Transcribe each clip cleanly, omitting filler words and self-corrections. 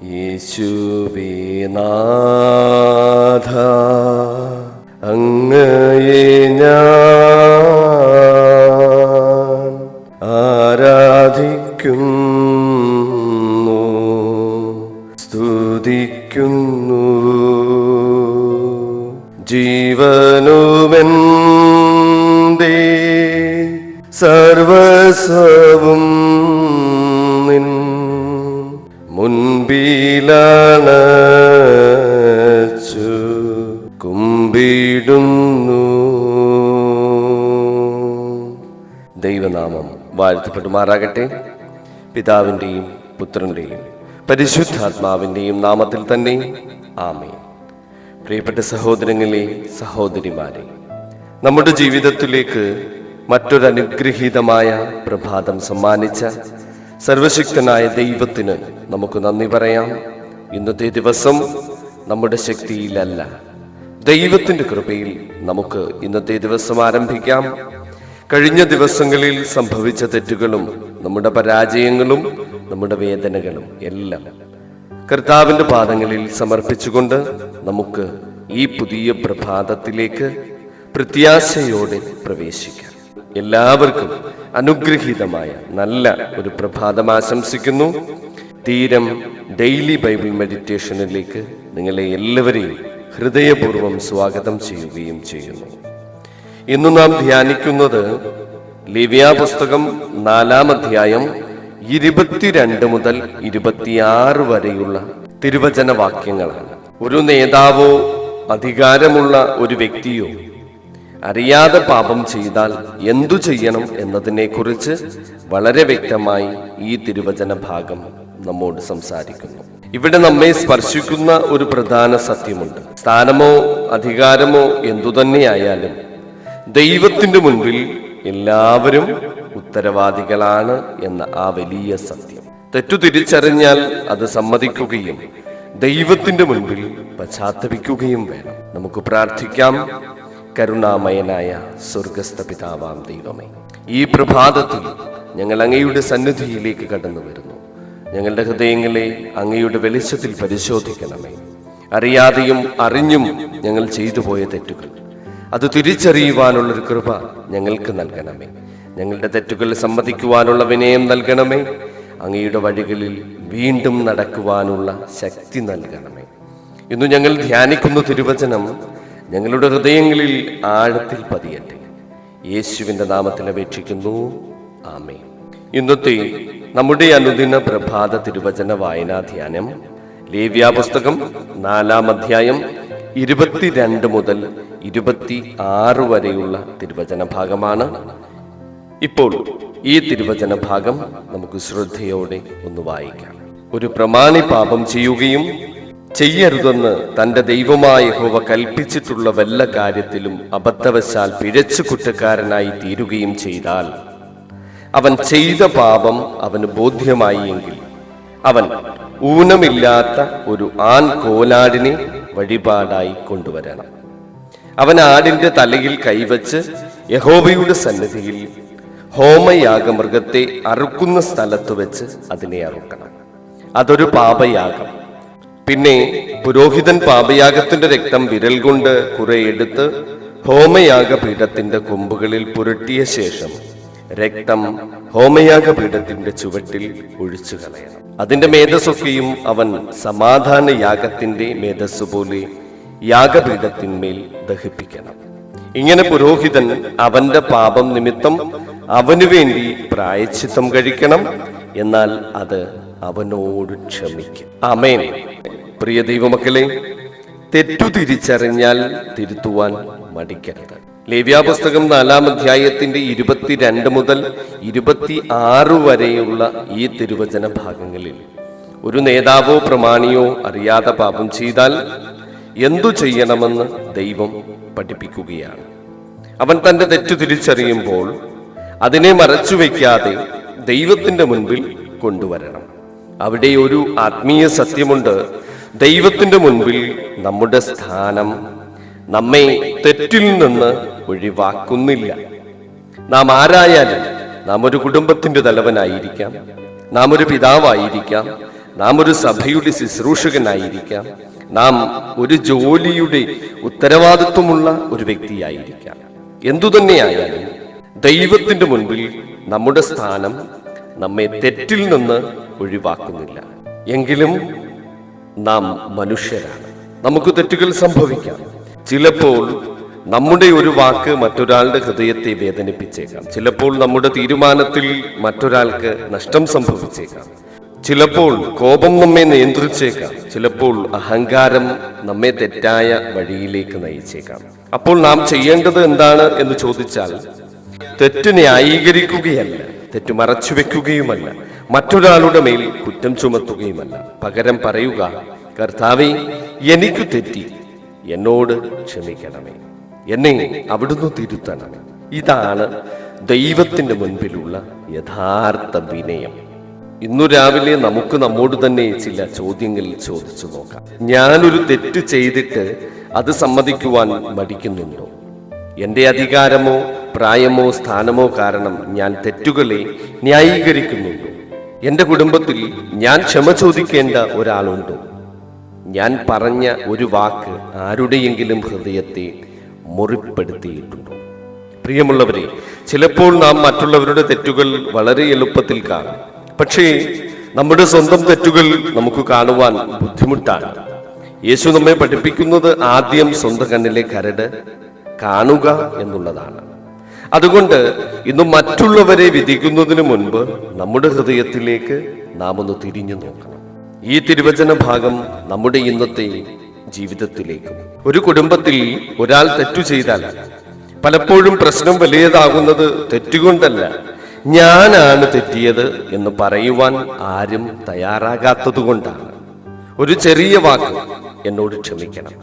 യേശുവേ നാഥ, അങ്ങയെ ഞാൻ ആരാധിക്കുന്നു, സ്തുതിക്കുന്നു. ജീവനുമെന്റെ സർവസ്വവും നിൻ മുൻപിലണച്ചു കുമ്പിടുന്നു. ദൈവനാമം വാഴ്ത്തപ്പെടുമാറാകട്ടെ. പിതാവിൻ്റെയും പുത്രൻ്റെയും പരിശുദ്ധാത്മാവിൻ്റെയും നാമത്തിൽ തന്നെ ആമേൻ. പ്രിയപ്പെട്ട സഹോദരങ്ങളെ, സഹോദരിമാരെ, നമ്മുടെ ജീവിതത്തിലേക്ക് മറ്റൊരനുഗ്രഹീതമായ പ്രഭാതം സമ്മാനിച്ച സർവശക്തനായ ദൈവത്തിന് നമുക്ക് നന്ദി പറയാം. ഇന്നത്തെ ദിവസം നമ്മുടെ ശക്തിയിലല്ല, ദൈവത്തിൻ്റെ കൃപയിൽ നമുക്ക് ഇന്നത്തെ ദിവസം ആരംഭിക്കാം. കഴിഞ്ഞ ദിവസങ്ങളിൽ സംഭവിച്ച തെറ്റുകളും നമ്മുടെ പരാജയങ്ങളും നമ്മുടെ വേദനകളും എല്ലാം കർത്താവിൻ്റെ പാദങ്ങളിൽ സമർപ്പിച്ചുകൊണ്ട് നമുക്ക് ഈ പുതിയ പ്രഭാതത്തിലേക്ക് പ്രത്യാശയോടെ പ്രവേശിക്കാം. എല്ലാവർക്കും അനുഗ്രഹീതമായ നല്ല ഒരു പ്രഭാതം ആശംസിക്കുന്നു. തീരം ഡെയിലി ബൈബിൾ മെഡിറ്റേഷനിലേക്ക് നിങ്ങളെ എല്ലാവരെയും ഹൃദയപൂർവ്വം സ്വാഗതം ചെയ്യുകയും ചെയ്യുന്നു. ഇന്ന് നാം ധ്യാനിക്കുന്നത് ലേവ്യ പുസ്തകം 4-ാം അധ്യായം 22 മുതൽ 26 വരെയുള്ള തിരുവചന വാക്യങ്ങളാണ്. ഒരു നേതാവോ അധികാരമുള്ള ഒരു വ്യക്തിയോ അറിയാതെ പാപം ചെയ്താൽ എന്തു ചെയ്യണം എന്നതിനെക്കുറിച്ച് വളരെ വ്യക്തമായി ഈ തിരുവചന ഭാഗം നമ്മോട് സംസാരിക്കുന്നു. ഇവിടെ നമ്മെ സ്പർശിക്കുന്ന ഒരു പ്രധാന സത്യമുണ്ട്. സ്ഥാനമോ അധികാരമോ എന്തുതന്നെയായാലും ദൈവത്തിന്റെ മുൻപിൽ എല്ലാവരും ഉത്തരവാദികളാണ് എന്ന ആ വലിയ സത്യം. തെറ്റു തിരിച്ചറിഞ്ഞാൽ അത് സമ്മതിക്കുകയും ദൈവത്തിന്റെ മുൻപിൽ പശ്ചാത്തപിക്കുകയും വേണം. നമുക്ക് പ്രാർത്ഥിക്കാം. കരുണാമയനായ സ്വർഗസ്ഥ പിതാവാം ദൈവമേ, ഈ പ്രഭാതത്തിൽ ഞങ്ങൾ അങ്ങയുടെ സന്നിധിയിലേക്ക് കടന്നു വരുന്നു. ഞങ്ങളുടെ ഹൃദയങ്ങളെ അങ്ങയുടെ വെളിച്ചത്തിൽ പരിശോധിക്കണമേ. അറിയാതെയും അറിഞ്ഞും ഞങ്ങൾ ചെയ്തു പോയ തെറ്റുകൾ അത് തിരിച്ചറിയുവാനുള്ളൊരു കൃപ ഞങ്ങൾക്ക് നൽകണമേ. ഞങ്ങളുടെ തെറ്റുകൾ സമ്മതിക്കുവാനുള്ള വിനയം നൽകണമേ. അങ്ങയുടെ വഴികളിൽ വീണ്ടും നടക്കുവാനുള്ള ശക്തി നൽകണമേ. ഇന്ന് ഞങ്ങൾ ധ്യാനിക്കുന്ന തിരുവചനം ഞങ്ങളുടെ ഹൃദയങ്ങളിൽ ആഴത്തിൽ പതിയട്ടെ. യേശുവിൻ്റെ നാമത്തിൽ അപേക്ഷിക്കുന്നു, ആമേൻ. ഇന്നത്തെ നമ്മുടെ അനുദിന പ്രഭാത തിരുവചന വായനാ ധ്യാനം ലേവ്യ പുസ്തകം 4-ാം അധ്യായം 22 മുതൽ 26 വരെയുള്ള തിരുവചന ഭാഗമാണ്. ഇപ്പോൾ ഈ തിരുവചന ഭാഗം നമുക്ക് ശ്രദ്ധയോടെ ഒന്ന് വായിക്കാം. ഒരു പ്രമാണി പാപം ചെയ്യുകയും ചെയ്യരുതെന്ന് തന്റെ ദൈവമായ യഹോവ കൽപ്പിച്ചിട്ടുള്ള വല്ല കാര്യത്തിലും അബദ്ധവശാൽ പിഴച്ചു കുറ്റക്കാരനായി തീരുകയും ചെയ്താൽ, അവൻ ചെയ്ത പാപം അവന് ബോധ്യമായി എങ്കിൽ അവൻ ഊനമില്ലാത്ത ഒരു ആൺ കോലാടിനെ വഴിപാടായി കൊണ്ടുവരണം. അവൻ ആടിന്റെ തലയിൽ കൈവച്ച് യഹോവയുടെ സന്നിധിയിൽ ഹോമയാഗമൃഗത്തെ അറുക്കുന്ന സ്ഥലത്ത് വെച്ച് അതിനെ അറുക്കണം. അതൊരു പാപയാഗം. പിന്നെ പുരോഹിതൻ പാപയാഗത്തിന്റെ രക്തം വിരൽ കൊണ്ട് കുറെ എടുത്ത് ഹോമയാഗപീഠത്തിന്റെ കൊമ്പുകളിൽ പുരട്ടിയ ശേഷം രക്തം ഹോമയാഗപീഠത്തിന്റെ ചുവട്ടിൽ ഒഴിച്ചു കളയണം. അതിന്റെ മേധസ്സൊക്കെയും അവൻ സമാധാന യാഗത്തിന്റെ മേധസ്സു പോലെ യാഗപീഠത്തിന്മേൽ ദഹിപ്പിക്കണം. ഇങ്ങനെ പുരോഹിതൻ അവന്റെ പാപം നിമിത്തം അവനു വേണ്ടി പ്രായശ്ചിത്തം കഴിക്കണം. എന്നാൽ അത് അവനോട് ക്ഷമിക്കും. ആമേൻ. പ്രിയ ദൈവമക്കളെ, തെറ്റു തിരിച്ചറിഞ്ഞാൽ തിരുത്തുവാൻ മടിക്കരുത്. ലേവ്യ പുസ്തകം 4-ാം അധ്യായത്തിന്റെ 22 മുതൽ 26 വരെയുള്ള ഈ തിരുവചന ഭാഗങ്ങളിൽ ഒരു നേതാവോ പ്രമാണിയോ അറിയാതെ പാപം ചെയ്താൽ എന്തു ചെയ്യണമെന്ന് ദൈവം പഠിപ്പിക്കുകയാണ്. അവൻ തന്റെ തെറ്റു തിരിച്ചറിയുമ്പോൾ അതിനെ മറച്ചുവെക്കാതെ ദൈവത്തിന്റെ മുൻപിൽ കൊണ്ടുവരണം. അവിടെ ഒരു ആത്മീയ സത്യമുണ്ട്. ദൈവത്തിന്റെ മുൻപിൽ നമ്മുടെ സ്ഥാനം നമ്മെ തെറ്റിൽ നിന്ന് ഒഴിവാക്കുന്നില്ല. നാം ആരായാലും നാം ഒരു കുടുംബത്തിന്റെ തലവനായിരിക്കാം, നാം ഒരു പിതാവായിരിക്കാം, നാം ഒരു സഭയുടെ ശുശ്രൂഷകനായിരിക്കാം, നാം ഒരു ജോലിയുടെ ഉത്തരവാദിത്വമുള്ള ഒരു വ്യക്തിയായിരിക്കാം. എന്തുതന്നെയായാലും ദൈവത്തിന്റെ മുൻപിൽ നമ്മുടെ സ്ഥാനം നമ്മെ തെറ്റിൽ നിന്ന് ഒഴിവാക്കുന്നില്ല. എങ്കിലും നാം മനുഷ്യരാണ്, നമുക്ക് തെറ്റുകൾ സംഭവിക്കാം. ചിലപ്പോൾ നമ്മുടെ ഒരു വാക്ക് മറ്റൊരാളുടെ ഹൃദയത്തെ വേദനിപ്പിച്ചേക്കാം. ചിലപ്പോൾ നമ്മുടെ തീരുമാനത്തിൽ മറ്റൊരാൾക്ക് നഷ്ടം സംഭവിച്ചേക്കാം. ചിലപ്പോൾ കോപം നമ്മെ നിയന്ത്രിച്ചേക്കാം. ചിലപ്പോൾ അഹങ്കാരം നമ്മെ തെറ്റായ വഴിയിലേക്ക് നയിച്ചേക്കാം. അപ്പോൾ നാം ചെയ്യേണ്ടത് എന്താണ് എന്ന് ചോദിച്ചാൽ, തെറ്റ് ന്യായീകരിക്കുകയല്ല, തെറ്റ് മറച്ചു വെക്കുകയുമല്ല, മറ്റൊരാളുടെ മേൽ കുറ്റം ചുമത്തുകയുമല്ല. പകരം പറയുക, കർത്താവേ, എനിക്ക് തെറ്റി, എന്നോട് ക്ഷമിക്കണമേ, എന്നെ അവിടുന്ന് തിരുത്തണമേ. ഇതാണ് ദൈവത്തിന്റെ മുൻപിലുള്ള യഥാർത്ഥ വിനയം. ഇന്നു രാവിലെ നമുക്ക് നമ്മോട് തന്നെ ചില ചോദ്യങ്ങൾ ചോദിച്ചു നോക്കാം. ഞാനൊരു തെറ്റ് ചെയ്തിട്ട് അത് സമ്മതിക്കുവാൻ മടിക്കുന്നുണ്ടോ? എൻ്റെ അധികാരമോ പ്രായമോ സ്ഥാനമോ കാരണം ഞാൻ തെറ്റുകളെ ന്യായീകരിക്കുന്നുണ്ടോ? എൻ്റെ കുടുംബത്തിൽ ഞാൻ ക്ഷമ ചോദിക്കേണ്ട ഒരാളുണ്ടോ? ഞാൻ പറഞ്ഞ ഒരു വാക്ക് ആരുടെയെങ്കിലും ഹൃദയത്തെ മുറിപ്പെടുത്തിയിട്ടുണ്ടോ? പ്രിയമുള്ളവരെ, ചിലപ്പോൾ നാം മറ്റുള്ളവരുടെ തെറ്റുകൾ വളരെ എളുപ്പത്തിൽ കാണും. പക്ഷേ നമ്മുടെ സ്വന്തം തെറ്റുകൾ നമുക്ക് കാണുവാൻ ബുദ്ധിമുട്ടാണ്. യേശു നമ്മെ പഠിപ്പിക്കുന്നത് ആദ്യം സ്വന്തം കണ്ണിലെ കരട് കാണുക എന്നുള്ളതാണ്. അതുകൊണ്ട് ഇന്ന് മറ്റുള്ളവരെ വിധിക്കുന്നതിന് മുൻപ് നമ്മുടെ ഹൃദയത്തിലേക്ക് നാം ഒന്ന് തിരിഞ്ഞു നോക്കണം. ഈ തിരുവചന ഭാഗം നമ്മുടെ ഇന്നത്തെ ജീവിതത്തിലേക്കും. ഒരു കുടുംബത്തിൽ ഒരാൾ തെറ്റു ചെയ്താൽ പലപ്പോഴും പ്രശ്നം വലിയതാകുന്നത് തെറ്റുകൊണ്ടല്ല, ഞാനാണ് തെറ്റിയത് എന്ന് പറയുവാൻ ആരും തയ്യാറാകാത്തത് കൊണ്ടാണ്. ഒരു ചെറിയ വാക്ക്, എന്നോട് ക്ഷമിക്കണം,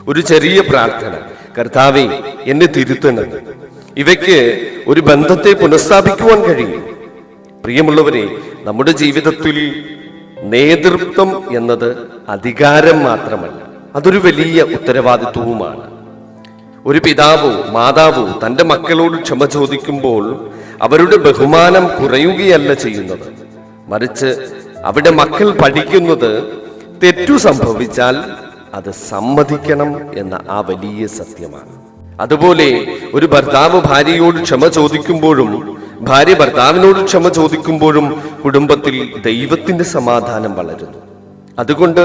ഒരു ചെറിയ പ്രാർത്ഥന, കർത്താവേ എന്നെ തിരുത്തണം, ഇവയ്ക്ക് ഒരു ബന്ധത്തെ പുനഃസ്ഥാപിക്കുവാൻ കഴിയും. പ്രിയമുള്ളവരെ, നമ്മുടെ ജീവിതത്തിൽ നേതൃത്വം എന്നത് അധികാരം മാത്രമല്ല, അതൊരു വലിയ ഉത്തരവാദിത്വവുമാണ്. ഒരു പിതാവോ മാതാവോ തൻ്റെ മക്കളോട് ക്ഷമ ചോദിക്കുമ്പോൾ അവരുടെ ബഹുമാനം കുറയുകയല്ല ചെയ്യുന്നത്, മറിച്ച് അവിടെ മക്കൾ പഠിക്കുന്നത് തെറ്റു സംഭവിച്ചാൽ അത് സമ്മതിക്കണം എന്ന ആ വലിയ സത്യമാണ്. അതുപോലെ ഒരു ഭർത്താവ് ഭാര്യയോട് ക്ഷമ ചോദിക്കുമ്പോഴും ഭാര്യ ഭർത്താവിനോട് ക്ഷമ ചോദിക്കുമ്പോഴും കുടുംബത്തിൽ ദൈവത്തിന്റെ സമാധാനം വളരുന്നു. അതുകൊണ്ട്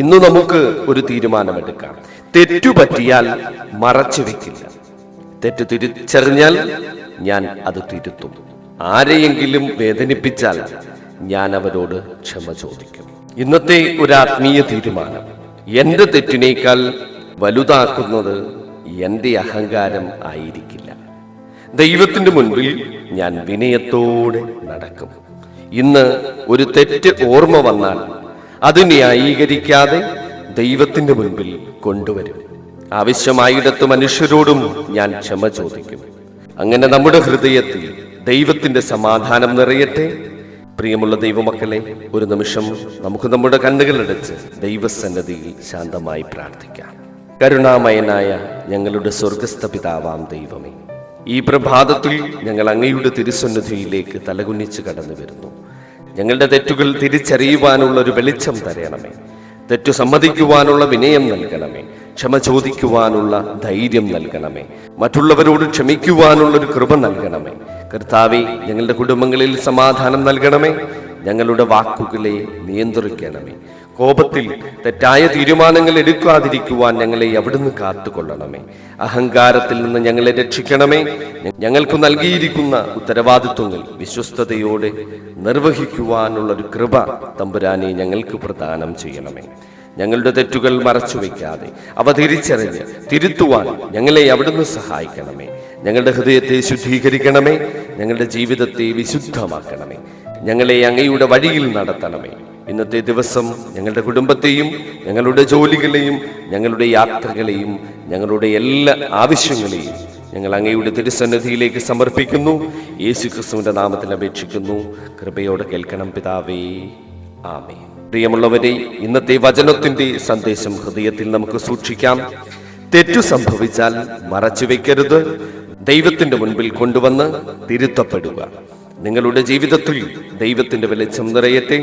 ഇന്ന് നമുക്ക് ഒരു തീരുമാനമെടുക്കാം. തെറ്റു പറ്റിയാൽ മറച്ചു വെക്കില്ല. തെറ്റ് തിരിച്ചറിഞ്ഞാൽ ഞാൻ അത് തിരുത്തും. ആരെയെങ്കിലും വേദനിപ്പിച്ചാൽ ഞാൻ അവരോട് ക്ഷമ ചോദിക്കും. ഇന്നത്തെ ഒരു ആത്മീയ തീരുമാനം, എന്റെ തെറ്റിനേക്കാൾ വലുതാക്കുന്നത് എന്റെ അഹങ്കാരം ആയിരിക്കില്ല. ദൈവത്തിന്റെ മുൻപിൽ ഞാൻ വിനയത്തോടെ നടക്കും. ഇന്ന് ഒരു തെറ്റ് ഓർമ്മ വന്നാൽ അത് ന്യായീകരിക്കാതെ ദൈവത്തിന്റെ മുൻപിൽ കൊണ്ടുവരും. ആവശ്യമായിടത്ത് മനുഷ്യരോടും ഞാൻ ക്ഷമ ചോദിക്കും. അങ്ങനെ നമ്മുടെ ഹൃദയത്തിൽ ദൈവത്തിന്റെ സമാധാനം നിറയട്ടെ. പ്രിയമുള്ള ദൈവമക്കളെ, ഒരു നിമിഷം നമുക്ക് നമ്മുടെ കണ്ണുകളടച്ച് ദൈവസന്നിധിയിൽ ശാന്തമായി പ്രാർത്ഥിക്കാം. കരുണാമയനായ ഞങ്ങളുടെ സ്വർഗസ്ഥ പിതാവാം ദൈവമേ, ഈ പ്രഭാതത്തിൽ ഞങ്ങൾ അങ്ങയുടെ തിരുസന്നിധിയിലേക്ക് തലകുനിച്ച് കടന്നു വരുന്നു. ഞങ്ങളുടെ തെറ്റുകൾ തിരിച്ചറിയുവാനുള്ള ഒരു വെളിച്ചം തരണമേ. തെറ്റു സമ്മതിക്കുവാനുള്ള വിനയം നൽകണമേ. ക്ഷമ ചോദിക്കുവാനുള്ള ധൈര്യം നൽകണമേ. മറ്റുള്ളവരോട് ക്ഷമിക്കുവാനുള്ള ഒരു കൃപ നൽകണമേ. കർത്താവേ, ഞങ്ങളുടെ കുടുംബങ്ങളിൽ സമാധാനം നൽകണമേ. ഞങ്ങളുടെ വാക്കുകളെ നിയന്ത്രിക്കണമേ. കോപത്തിൽ തെറ്റായ തീരുമാനങ്ങൾ എടുക്കാതിരിക്കുവാൻ ഞങ്ങളെ അവിടുന്ന് കാത്തുകൊള്ളണമേ. അഹങ്കാരത്തിൽ നിന്ന് ഞങ്ങളെ രക്ഷിക്കണമേ. ഞങ്ങൾക്ക് നൽകിയിരിക്കുന്ന ഉത്തരവാദിത്വങ്ങൾ വിശ്വസ്തയോടെ നിർവഹിക്കുവാനുള്ള ഒരു കൃപ തമ്പുരാനെ ഞങ്ങൾക്ക് പ്രദാനം ചെയ്യണമേ. ഞങ്ങളുടെ തെറ്റുകൾ മറച്ചു വയ്ക്കാതെ അവ തിരിച്ചറിഞ്ഞ് തിരുത്തുവാൻ ഞങ്ങളെ അവിടുന്ന് സഹായിക്കണമേ. ഞങ്ങളുടെ ഹൃദയത്തെ ശുദ്ധീകരിക്കണമേ. ഞങ്ങളുടെ ജീവിതത്തെ വിശുദ്ധമാക്കണമേ. ഞങ്ങളെ അങ്ങയുടെ വഴിയിൽ നടത്തണമേ. ഇന്നത്തെ ദിവസം ഞങ്ങളുടെ കുടുംബത്തെയും ഞങ്ങളുടെ ജോലികളെയും ഞങ്ങളുടെ യാത്രകളെയും ഞങ്ങളുടെ എല്ലാ ആവശ്യങ്ങളെയും ഞങ്ങൾ അങ്ങയുടെ തിരുസന്നിധിയിലേക്ക് സമർപ്പിക്കുന്നു. യേശു ക്രിസ്തുവിന്റെ നാമത്തിൽ അപേക്ഷിക്കുന്നു. കൃപയോടെ കേൾക്കണം പിതാവേ, ആമേൻ. പ്രിയമുള്ളവരെ, ഇന്നത്തെ വചനത്തിന്റെ സന്ദേശം ഹൃദയത്തിൽ നമുക്ക് സൂക്ഷിക്കാം. തെറ്റു സംഭവിച്ചാൽ മറച്ചു വെക്കരുത്. ദൈവത്തിന്റെ മുൻപിൽ കൊണ്ടുവന്ന് തിരുത്തപ്പെടുക. നിങ്ങളുടെ ജീവിതത്തിൽ ദൈവത്തിന്റെ വെളിച്ചം നിറയട്ടെ.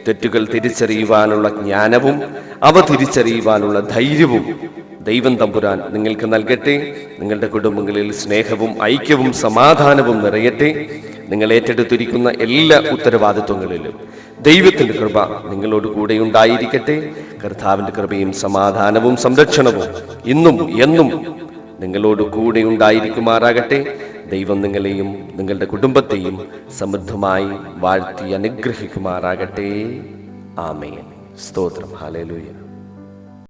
തെറ്റുകൾ തിരിച്ചറിയുവാനുള്ള ജ്ഞാനവും അവ തിരിച്ചറിയുവാനുള്ള ധൈര്യവും ദൈവം തമ്പുരാൻ നിങ്ങൾക്ക് നൽകട്ടെ. നിങ്ങളുടെ കുടുംബങ്ങളിൽ സ്നേഹവും ഐക്യവും സമാധാനവും നിറയട്ടെ. നിങ്ങൾ ഏറ്റെടുത്തിരിക്കുന്ന എല്ലാ ഉത്തരവാദിത്വങ്ങളിലും ദൈവത്തിന്റെ കൃപ നിങ്ങളോട് കൂടെ ഉണ്ടായിരിക്കട്ടെ. കർത്താവിന്റെ കൃപയും സമാധാനവും സംരക്ഷണവും ഇന്നും എന്നും നിങ്ങളോട് കൂടെ ഉണ്ടായിരിക്കുമാറാകട്ടെ. ദൈവം നിങ്ങളെയും നിങ്ങളുടെ കുടുംബത്തെയും സമൃദ്ധമായി വാഴ്ത്തി അനുഗ്രഹിക്കുമാറാകട്ടെ. ആമേൻ. സ്തോത്രം. ഹല്ലേലൂയ.